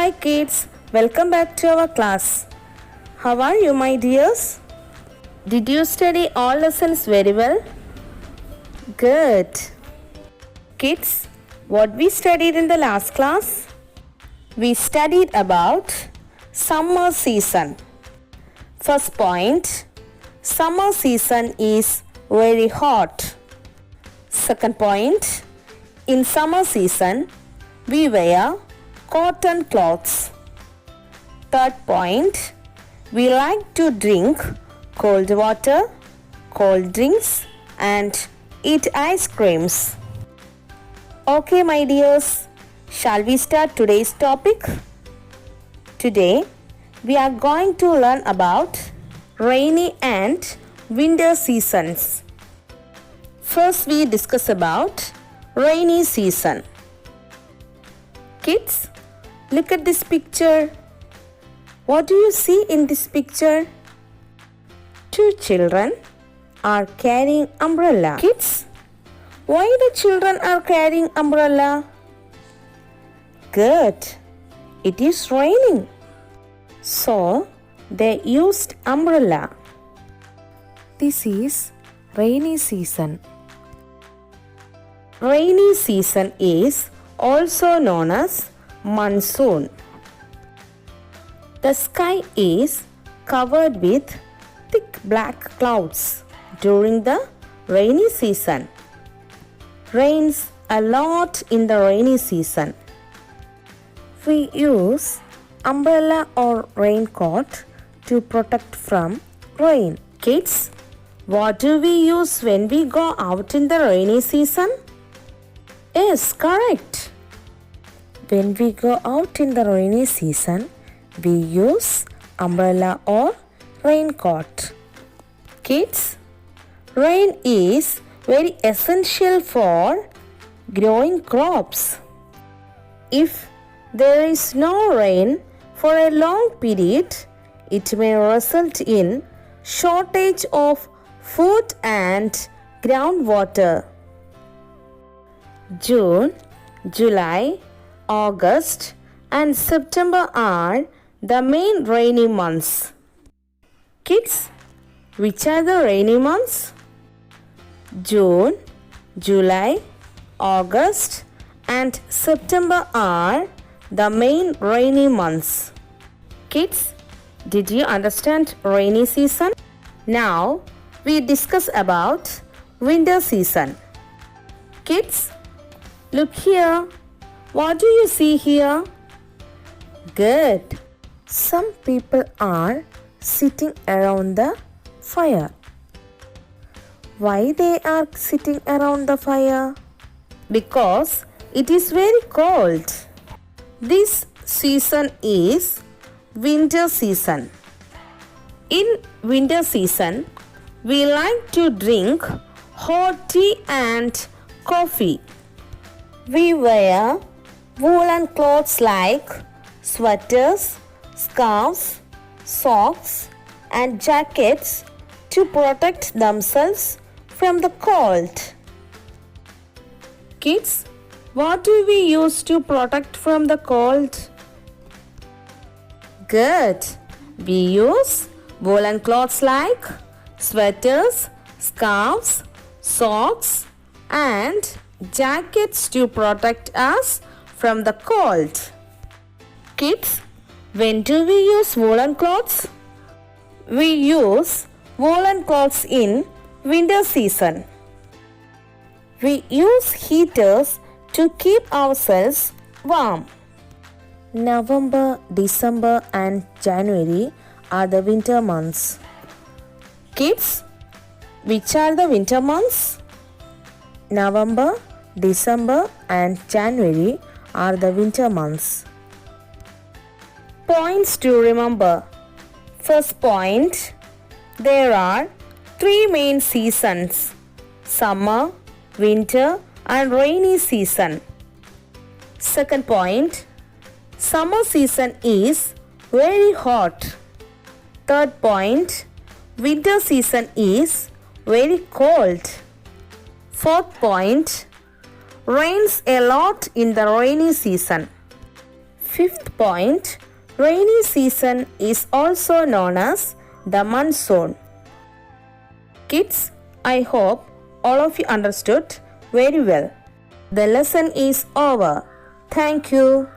Hi kids, welcome back to our class. How are you my dears? Did you study all lessons very well? Good. Kids, what we studied in the last class? We studied about summer season. First point, summer season is very hot. Second point, in summer season, we wear cotton clothes. Third point, we like to drink cold water, cold drinks and eat ice creams. Okay my dears, shall we start today's topic? Today, we are going to learn about rainy and winter seasons. First, we discuss about rainy season. Kids, look at this picture. What do you see in this picture? Two children are carrying umbrella. Kids, why the children are carrying umbrella? Good. It is raining. So, they used umbrella. This is rainy season. Rainy season is also known as monsoon. The sky is covered with thick black clouds during the rainy season. Rains a lot in the rainy season. We use umbrella or raincoat to protect from rain. Kids, what do we use when we go out in the rainy season? Yes, correct. When we go out in the rainy season, we use umbrella or raincoat. Kids, rain is very essential for growing crops. If there is no rain for a long period, it may result in shortage of food and groundwater. June, July, August and September are the main rainy months. Kids, which are the rainy months? June, July, August and September are the main rainy months. Kids, did you understand rainy season? Now, we discuss about winter season. Kids, look here. What do you see here? Good. Some people are sitting around the fire. Why they are sitting around the fire? Because it is very cold. This season is winter season. In winter season, we like to drink hot tea and coffee. We wear woolen clothes like sweaters, scarves, socks and jackets to protect themselves from the cold. Kids, what do we use to protect from the cold? Good. We use woolen clothes like sweaters, scarves, socks and jackets to protect us from the cold. Kids, when do we use woolen clothes? We use woolen clothes in winter season. We use heaters to keep ourselves warm. November, December and January are the winter months. Kids, which are the winter months? November, December and January are the winter months. Points to remember. First point, there are three main seasons: summer, winter and rainy season. Second point, summer season is very hot. Third point, winter season is very cold. Fourth point, rains a lot in the rainy season. Fifth point, rainy season is also known as the monsoon. Kids, I hope all of you understood very well. The lesson is over. Thank you.